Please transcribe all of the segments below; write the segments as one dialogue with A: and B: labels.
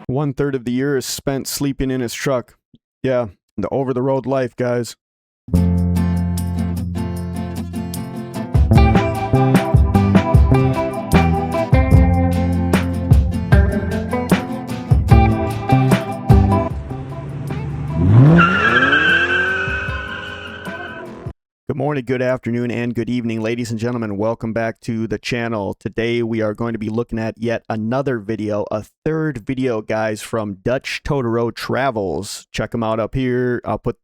A: 1/3 of the year is spent sleeping in his truck. Yeah, the over-the-road life, guys. Good morning, good afternoon, and good evening, ladies and gentlemen. Welcome back to the channel. Today we are going to be looking at yet another video, a third video, guys, from Dutch Totoro Travels. Check him out up here. I'll put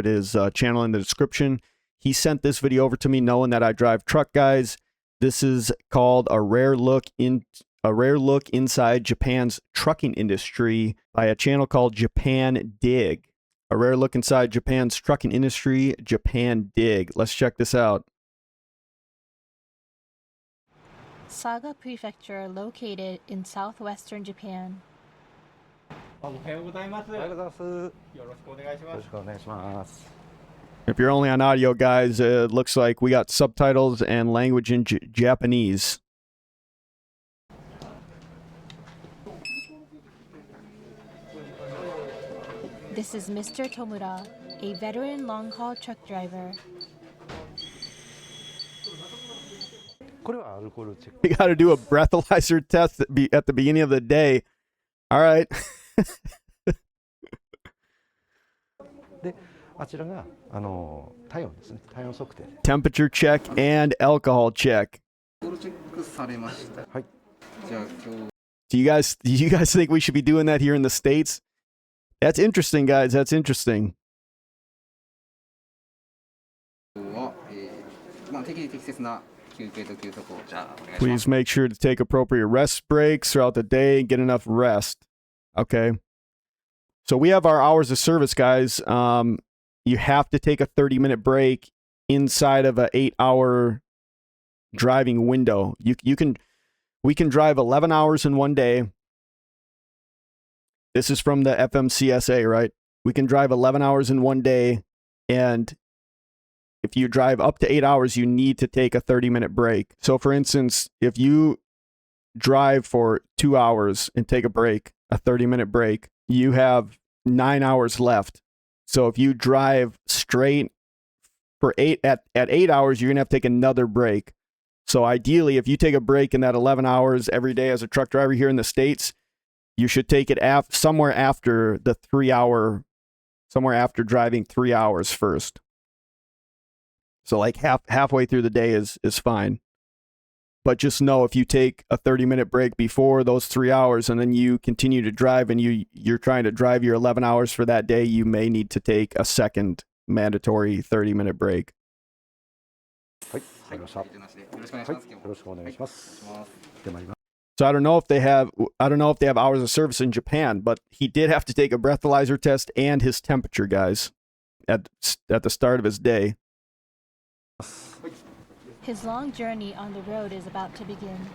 A: his channel in the description. He sent this video over to me knowing that I drive truck, guys. This is called A Rare Look Inside Japan's Trucking Industry by a channel called Japan Dig. A rare look inside Japan's trucking industry, Japan Dig. Let's check this out.
B: Saga Prefecture, located in southwestern Japan.
A: If you're only on audio, guys, it looks like we got subtitles and language in Japanese.
B: This is Mr. Tomura, a veteran long-haul truck driver.
A: You got to do a breathalyzer test at the beginning of the day. All right. Temperature check and alcohol check. Do you guys think we should be doing that here in the States? That's interesting, guys. That's interesting. Please make sure to take appropriate rest breaks throughout the day and get enough rest. Okay. So we have our hours of service, guys. You have to take a 30-minute break inside of an 8-hour driving window. We can drive 11 hours in one day. This is from the FMCSA, right? We can drive 11 hours in one day, and if you drive up to 8 hours, you need to take a 30-minute break. So, for instance, if you drive for 2 hours and take a break, a 30-minute break, you have 9 hours left. So, if you drive straight for 8 hours, you're gonna have to take another break. So, ideally, if you take a break in that 11 hours every day as a truck driver here in the States, you should take it somewhere after the 3 hour, somewhere after driving 3 hours first. So like halfway through the day is fine. But just know if you take a 30-minute break before those 3 hours and then you continue to drive and you're trying to drive your 11 hours for that day, you may need to take a second mandatory 30-minute break. So I don't know if they have hours of service in Japan, but he did have to take a breathalyzer test and his temperature, guys, at the start of his day.
B: His long journey on the road is about to begin.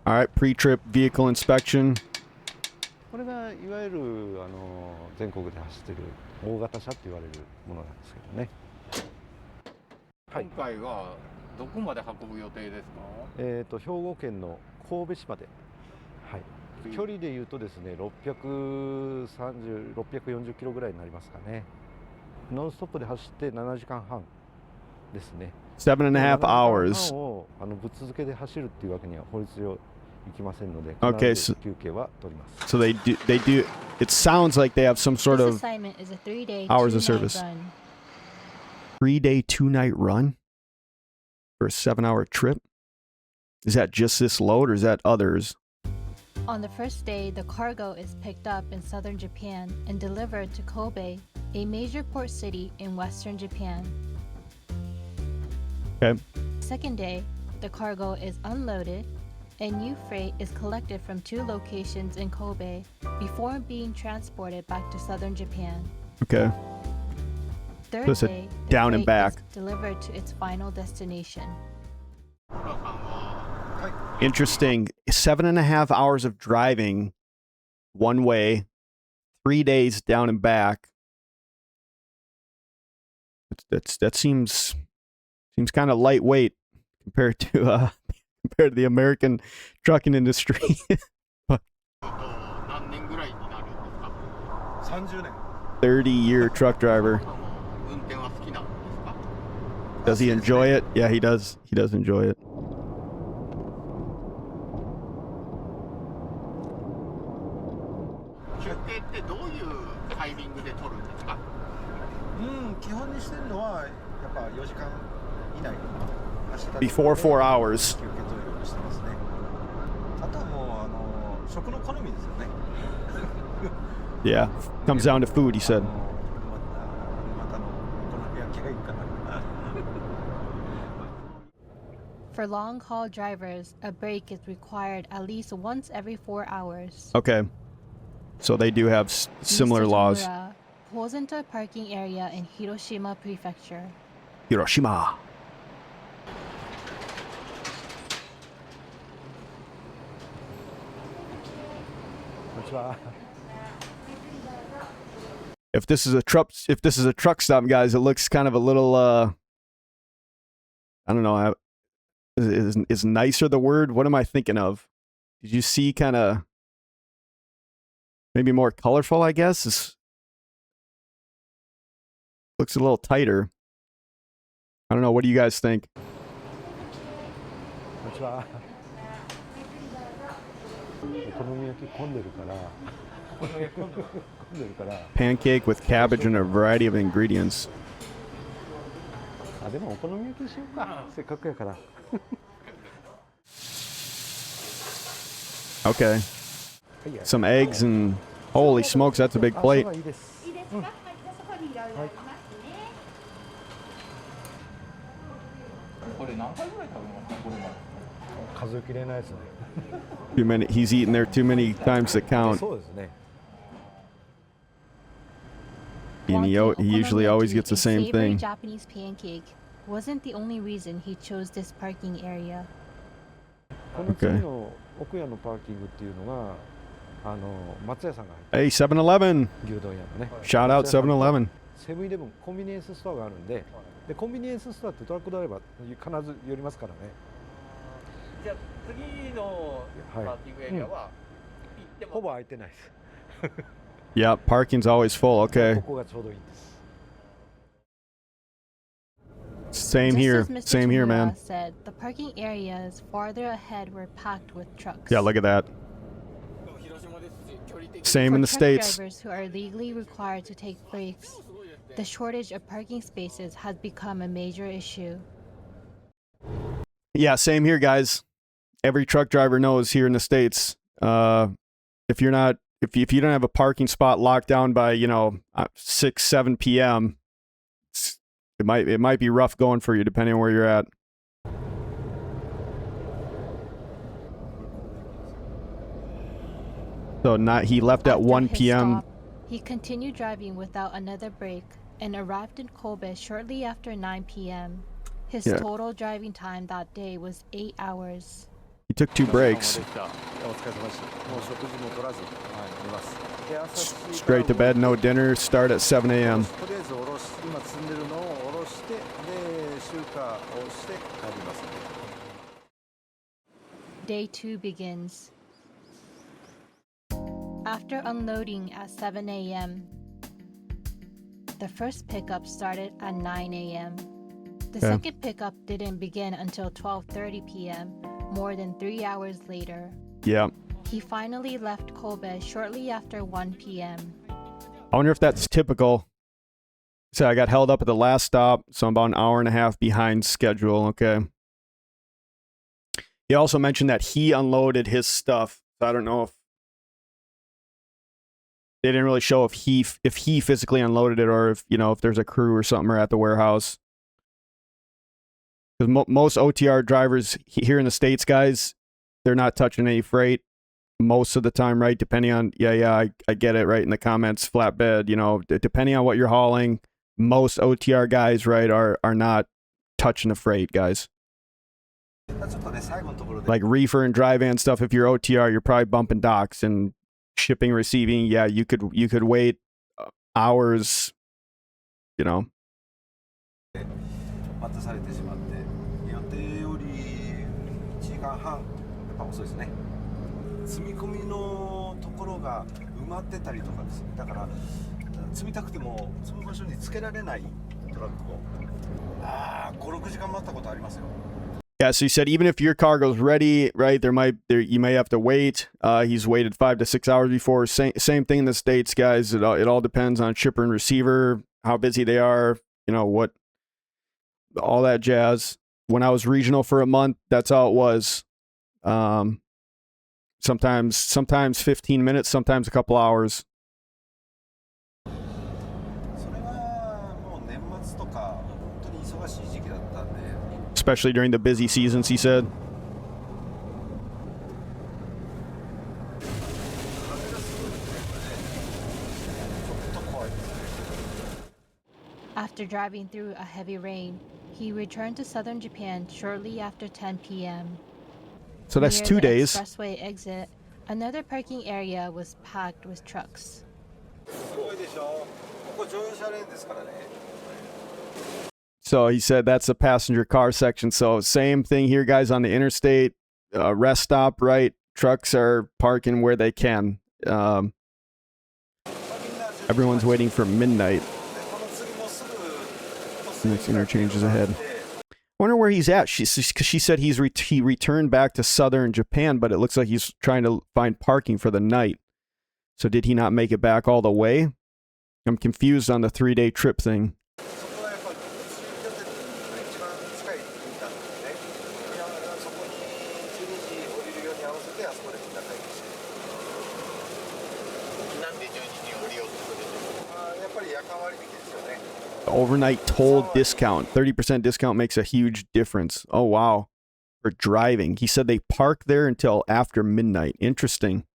A: All right, pre-trip vehicle inspection. Seven and a half hours. Okay, so they do. It sounds like they have some sort
B: This
A: of
B: assignment is a 3-day,
A: hours of
B: 2-night
A: service.
B: run.
A: 3-day, 2-night run for a 7-hour trip. Is that just this load or is that others?
B: On the first day, the cargo is picked up in southern Japan and delivered to Kobe, a major port city in western Japan.
A: Okay.
B: Second day, the cargo is unloaded and new freight is collected from 2 locations in Kobe before being transported back to southern Japan.
A: Okay.
B: Third
A: So it's a
B: day, the
A: down and
B: freight
A: back.
B: is delivered to its final destination.
A: Interesting. 7.5 hours of driving one way, 3 days down and back. That seems kind of lightweight compared to compared to the American trucking industry.
C: 何年ぐらいになるんですか？30
D: 年。
A: 30-year truck driver.
C: 運転は好きなんですか？
A: Does he enjoy it? Yeah, he does. He does enjoy it.
C: 休憩ってどういうタイミングで取るんですか？
D: 基本にしてるのはやっぱ4時間以内走ったところで
A: Before 4 hours.
D: 休憩取るようにしてますね。あとはもう食の好みですよね。
A: Yeah, comes down to food, he said.
D: またのお好み焼きがいいかな。
B: For long haul drivers, a break is required at least once every 4 hours.
A: Okay. So they do have similar
B: Mr.
A: laws.
B: Tamura pulls into a parking area in Hiroshima Prefecture.
A: Hiroshima. If this is a truck stop, guys, it looks kind of a little I don't know, is nicer the word? What am I thinking of? Did you see kind of maybe more colorful, I guess? Looks a little tighter. I don't know, what do you guys think? Pancake with cabbage and a variety of ingredients. Okay. Some eggs and holy smokes, that's a big plate. Too many. He's eaten there too many times to count. And he usually always gets the same
B: Savory
A: thing.
B: Japanese pancake wasn't the only reason he chose this parking area.
A: Okay. Hey, 7-Eleven. Shout out 7-Eleven.
D: セブンイレブンコンビニエンスストアがあるんで、コンビニエンスストアってトラックドライバー必ず寄りますからね。
C: じゃあ次のパーキングエリアは行っても
D: ほぼ空いてないです。
A: Yeah, parking's always full. Okay.
D: ここがちょうどいいんです。
A: Same
B: Just
A: here.
B: as Mr.
A: Same here, man.
B: Tamura said, the parking areas farther ahead were packed with trucks.
A: Yeah, look at that.
C: 広島ですし距離的に
A: Same
B: For
A: in the
B: truck
A: States.
B: drivers who are legally required to take breaks, the shortage of parking spaces has become a major issue.
A: Yeah, same here, guys. Every truck driver knows here in the States, if you don't have a parking spot locked down by 6, 7 p.m., it might be rough going for you depending on where you're at. So he left at
B: After
A: 1
B: his
A: p.m.
B: stop, he continued driving without another break and arrived in Kobe shortly after 9 p.m. His
A: Yeah.
B: total driving time that day was 8 hours.
A: He took 2 breaks.
D: お疲れ様でした。もう食事も取らず、寝ます。で朝7時
A: Straight to bed, no dinner, start at 7 a.m.
D: とりあえず下ろし、今積んでるのを下ろして、で集荷をして帰ります。
B: Day 2 begins. After unloading at 7 a.m., the first pickup started at 9 a.m. The
A: Okay.
B: second pickup didn't begin until 12:30 p.m., more than 3 hours later.
A: Yeah.
B: He finally left Kobe shortly after 1 p.m.
A: I wonder if that's typical. So I got held up at the last stop, so I'm about an hour and a half behind schedule. Okay. He also mentioned that he unloaded his stuff. So I don't know if they didn't really show if he physically unloaded it or if there's a crew or something or at the warehouse. Because most OTR drivers here in the States, guys, they're not touching any freight most of the time, right? Depending on, I get it, right? In the comments, flatbed, depending on what you're hauling, most OTR guys, right, are not touching the freight, guys.
D: ちょっとね、最後のところで
A: Like reefer and dry van stuff, if you're OTR, you're probably bumping docks and shipping, receiving. Yeah, you could wait hours,
D: 待たされてしまって、予定より1時間
E: 間半やっぱ遅いですね。積み込みのところが埋まってたりとかですね。だから積みたくてもその場所につけられないトラックを5、6時間待ったことありますよ。
A: Yeah, so he said even if your cargo's ready, right, you may have to wait. He's waited 5 to 6 hours before. Same thing in the States, guys. It all depends on shipper and receiver, how busy they are, what, all that jazz. When I was regional for a month, that's how it was. Sometimes 15 minutes, sometimes a couple hours.
E: それはもう年末とか本当に忙しい時期だったんで。
A: Especially during the busy seasons, he said.
B: After driving through a heavy rain, he returned to southern Japan shortly after 10 p.m.
A: So that's
B: Near
A: 2
B: the
A: days.
B: expressway exit, another parking area was packed with trucks.
E: すごいでしょ。ここ乗用車レーンですからね。
A: So he said that's the passenger car section. So same thing here, guys, on the interstate. Rest stop, right? Trucks are parking where they can. Everyone's waiting for midnight. Next interchange is ahead. Wonder where he's at. She said he returned back to southern Japan, but it looks like he's trying to find parking for the night. So did he not make it back all the way? I'm confused on the 3-day trip thing. Overnight toll discount. 30% discount makes a huge difference. Oh, wow. For driving. He said they park there until after midnight. Interesting.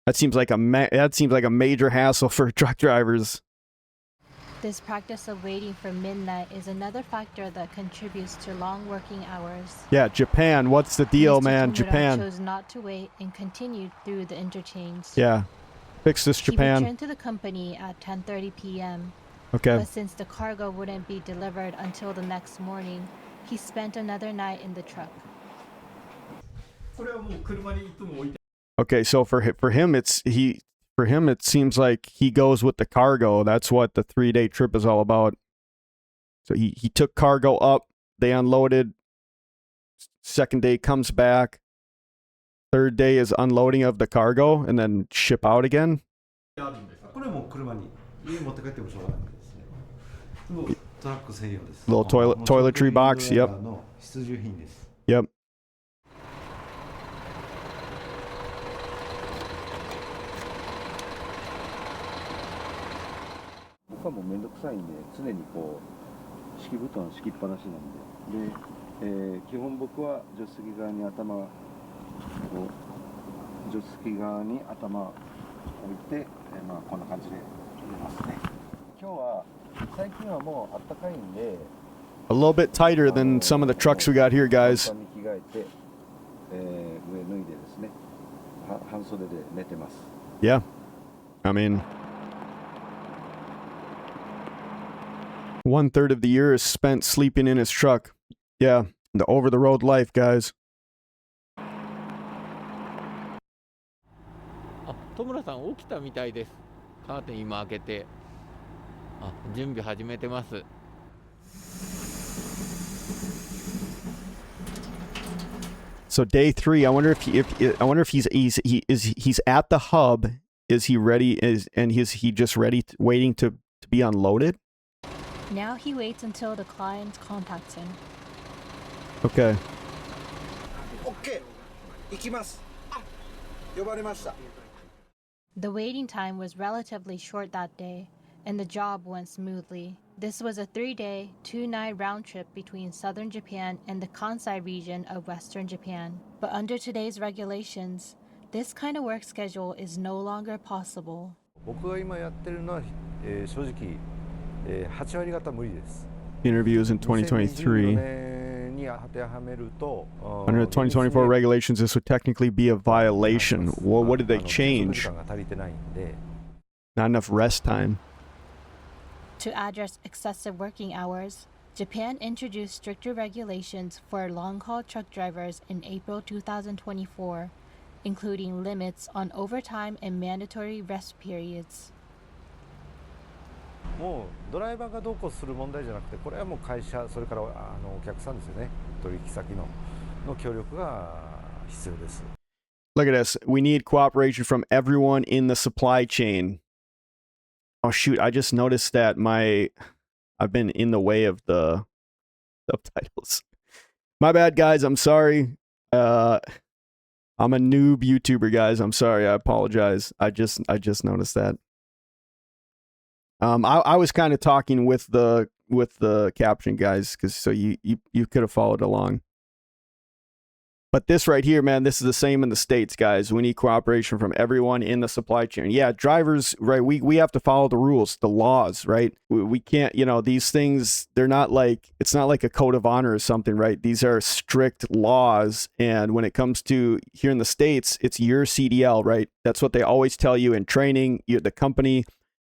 A: That seems like a major hassle for truck drivers.
B: This practice of waiting for midnight is another factor that contributes to long working hours.
A: Yeah, Japan. What's the deal,
B: Mr.
A: man?
B: Kimura
A: Japan.
B: chose not to wait and continued through the interchange.
A: Yeah. Fix this,
B: He
A: Japan.
B: returned to the company at 10:30 p.m.
A: Okay.
B: But since the cargo wouldn't be delivered until the next morning, he spent another night in the truck.
A: Okay, so for him it seems like he goes with the cargo. That's what the 3-day trip is all about. So he took cargo up, they unloaded. Second day comes back. Third day is unloading of the cargo and then ship out again.
E: これも車に家持って帰ってもしょうがないですね。もうトラック専用です。
A: Little toiletry box. Yep.
E: 必需品です。
A: Yep.
F: 僕はもうめんどくさいんで常にこう敷布団敷きっぱなしなんで、基本僕は助手席側に頭を助手席側に頭を置いて、こんな感じで入れますね。今日は最近はもう暖かいんで
A: A little bit tighter than some of the trucks we got here, guys.
F: に着替えて、上脱いでですね、半袖で寝てます。
A: Yeah. I mean, 1/3 of the year is spent sleeping in his truck. Yeah, the over-the-road life, guys.
G: 戸村さん起きたみたいです。カーテン今開けて、準備始めてます。
A: So day 3, I wonder if he's at the hub. Is he ready? Is he just ready, waiting to be unloaded?
B: Now he waits until the client contacts him.
A: Okay.
E: OK 行きます。呼ばれました。
B: The waiting time was relatively short that day, and the job went smoothly. This was a 3-day, 2-night round trip between southern Japan and the Kansai region of western Japan. But under today's regulations, this kind of work schedule is no longer possible.
D: 僕が今やってるのは、正直、8割方無理です。
A: Interviews in 2023.
D: 年に当てはめると、
A: Under the 2024 regulations, this would technically be a violation. Well, what did they change?
D: が足りてないんで。
A: Not enough rest time.
B: To address excessive working hours, Japan introduced stricter regulations for long-haul truck drivers in April 2024, including limits on overtime and mandatory rest periods.
D: もうドライバーがどうこうする問題じゃなくて、これはもう会社、それからお客さんですよね、取引先の協力が必要です。
A: Look at this. We need cooperation from everyone in the supply chain. Oh shoot, I just noticed that I've been in the way of the subtitles. My bad, guys. I'm sorry. I'm a noob YouTuber, guys. I'm sorry. I apologize. I just noticed that. I was kind of talking with the caption, guys, because so you could have followed along. But this right here, man, this is the same in the States, guys. We need cooperation from everyone in the supply chain. Yeah, drivers, right? We have to follow the rules, the laws, right? We can't, these things, they're not like, it's not like a code of honor or something, right? These are strict laws. And when it comes to here in the States, it's your CDL, right? That's what they always tell you in training. You're the company,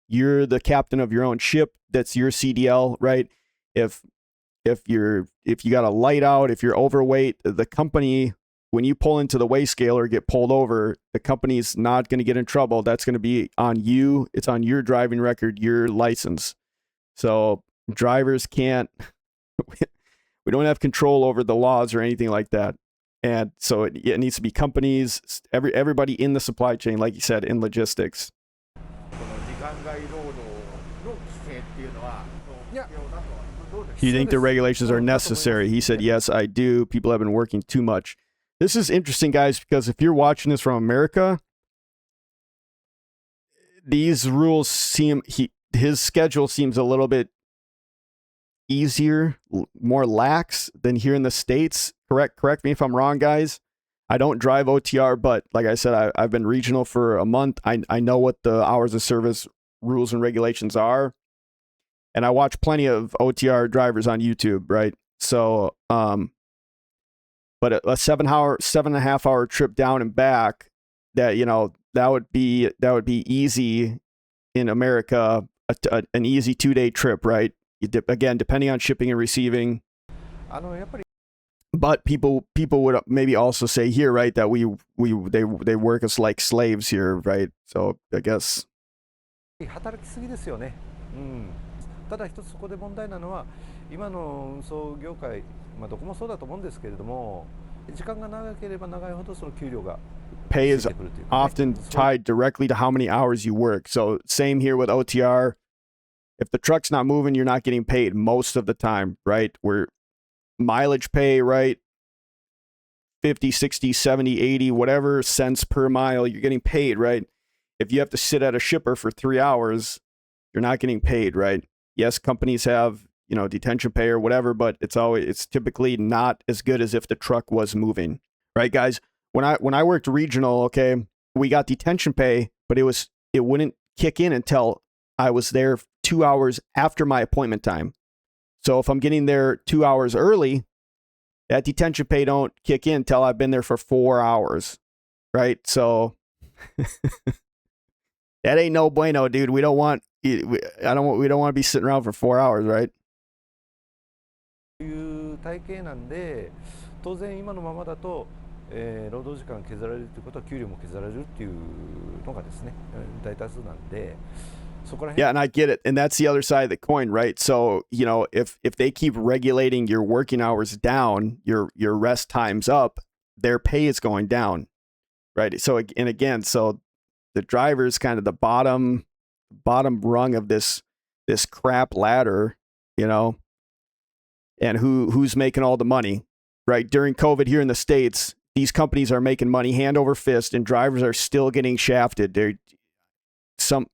A: you're the captain of your own ship. That's your CDL, right? If you got a light out, if you're overweight, the company, when you pull into the weigh scale or get pulled over, the company's not going to get in trouble. That's going to be on you. It's on your driving record, your license. So drivers can't, we don't have control over the laws or anything like that. And so it needs to be companies, everybody in the supply chain, like you said, in logistics. Do you think the regulations are necessary? He said, yes, I do. People have been working too much. This is interesting, guys, because if you're watching this from America, these rules his schedule seems a little bit easier, more lax than here in the States. Correct me if I'm wrong, guys. I don't drive OTR, but like I said, I've been regional for a month. I know what the hours of service rules and regulations are. And I watch plenty of OTR drivers on YouTube, right? So, but a 7.5 hour trip down and back, that would be easy in America, an easy 2-day trip, right? Again, depending on shipping and receiving. But people would maybe also say here, right, that they work us like slaves here, right? So I guess.
D: ただ一つそこで問題なのは今の運送業界、どこもそうだと思うんですけれども、時間が長ければ長いほどその給料が
A: Pay is often tied directly to how many hours you work. So same here with OTR. If the truck's not moving, you're not getting paid most of the time, right? We're mileage pay, right? 50, 60, 70, 80, whatever cents per mile, you're getting paid, right? If you have to sit at a shipper for 3 hours, you're not getting paid, right? Yes, companies have, detention pay or whatever, but it's typically not as good as if the truck was moving, right, guys? When I worked regional, okay, we got detention pay, but it wouldn't kick in until I was there 2 hours after my appointment time. So if I'm getting there 2 hours early, that detention pay don't kick in until I've been there for 4 hours, right? So that ain't no bueno, dude. We don't want to be sitting around for 4 hours, right?
D: いう体系なんで、当然今のままだと、労働時間削られるということは給料も削られるっていうのがですね、大多数なんで。
A: Yeah, and I get it. And that's the other side of the coin, right? So, if they keep regulating your working hours down, your rest times up, their pay is going down, right? So, and again, so the driver is kind of the bottom rung of this crap ladder, and who's making all the money, right? During COVID here in the States, these companies are making money hand over fist and drivers are still getting shafted. Some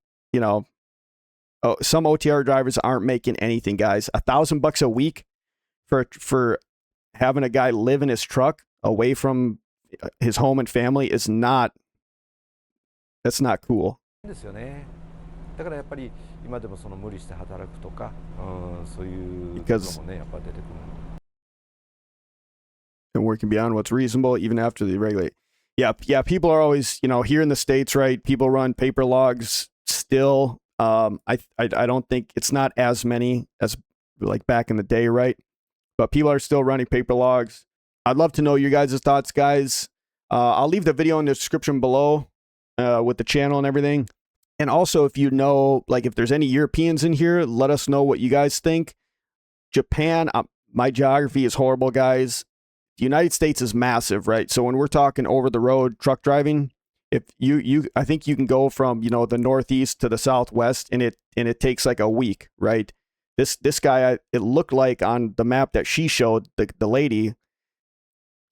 A: OTR drivers aren't making anything, guys. $1,000 a week for having a guy live in his truck away from his home and family that's not cool.
D: ですよね。だからやっぱり今でもその無理して働くとか、そういうのもねやっぱ出てくる。
A: And working beyond what's reasonable, even after they regulate. Yeah. People are always, here in the States, right? People run paper logs still. I don't think it's not as many as like back in the day, right? But people are still running paper logs. I'd love to know your guys' thoughts, guys. I'll leave the video in the description below with the channel and everything. And also, if you know, like if there's any Europeans in here, let us know what you guys think. Japan, my geography is horrible, guys. The United States is massive, right? So when we're talking over the road truck driving, if I think you can go from, you know, the Northeast to the Southwest and it takes like a week, right? This guy, it looked like on the map that she showed, the lady,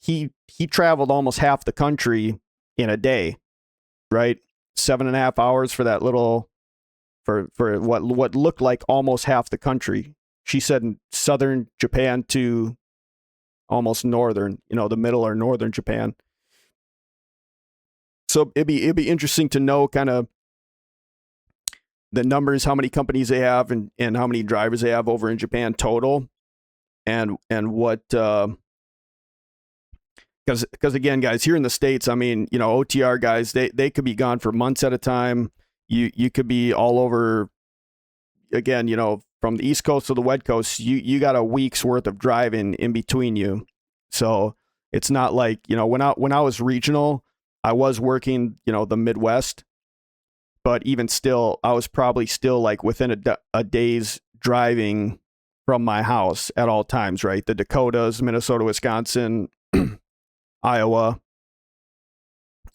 A: he traveled almost half the country in a day, right? 7.5 hours for that little, for what looked like almost half the country. She said in southern Japan to almost northern, you know, the middle or northern Japan. So it'd be interesting to know kind of the numbers, how many companies they have and how many drivers they have over in Japan total. And what, because again, guys, here in the States, I mean, you know, OTR guys, they could be gone for months at a time. You could be all over, again, you know, from the East Coast to the West Coast, you got a week's worth of driving in between you. So it's not like, you know, when I was regional, I was working, you know, the Midwest, but even still, I was probably still like within a day's driving from my house at all times, right? The Dakotas, Minnesota, Wisconsin, Iowa,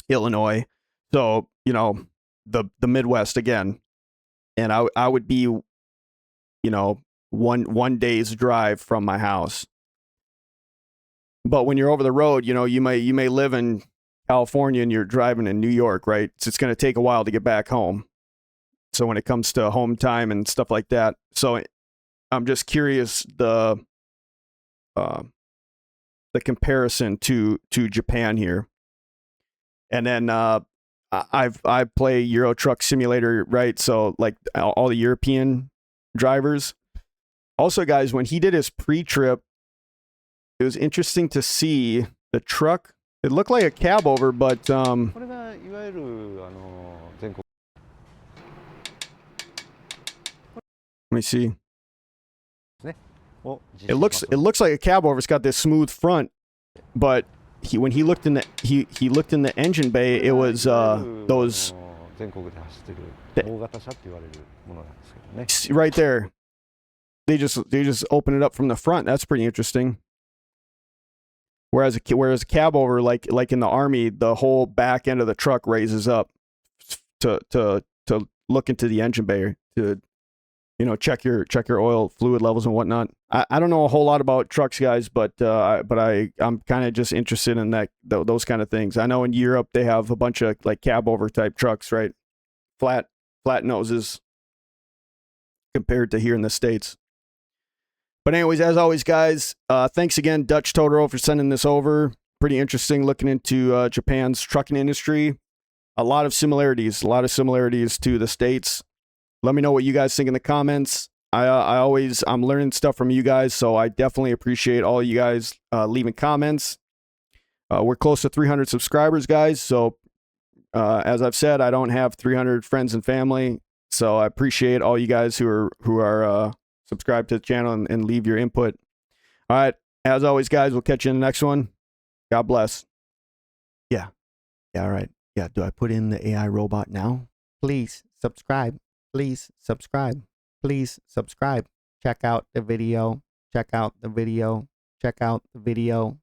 A: Illinois. So, you know, the Midwest again. And I would be, you know, one day's drive from my house. But when you're over the road, you know, you may live in California and you're driving in New York, right? So it's going to take a while to get back home. So when it comes to home time and stuff like that. So I'm just curious the comparison to Japan here. And then I play Euro Truck Simulator, right? So like all the European drivers. Also, guys, when he did his pre-trip, it was interesting to see the truck. It looked like a cab over, but
D: これがいわゆる全国
A: let me see.
D: を実施
A: It looks like a cab over. It's got this smooth front, but when he looked in the engine bay, it was those
D: 全国で走ってる大型車って言われるものなんですけどね。
A: right there. They just open it up from the front. That's pretty interesting. Whereas a cab over, like in the Army, the whole back end of the truck raises up to look into the engine bay to, you know, check your oil fluid levels and whatnot. I don't know a whole lot about trucks, guys, but I'm kind of just interested in those kind of things. I know in Europe they have a bunch of like cab over type trucks, right? Flat noses compared to here in the States. But anyways, as always, guys, thanks again, Dutch Totoro, for sending this over. Pretty interesting looking into Japan's trucking industry. A lot of similarities to the States. Let me know what you guys think in the comments. I'm learning stuff from you guys, so I definitely appreciate all you guys leaving comments. We're close to 300 subscribers, guys. So as I've said, I don't have 300 friends and family. So I appreciate all you guys who are subscribe to the channel and leave your input. All right. As always, guys, we'll catch you in the next one. God bless. Yeah. All right. Yeah. Do I put in the AI robot now? Please subscribe. Please subscribe. Please subscribe. Check out the video. Check out the video. Check out the video.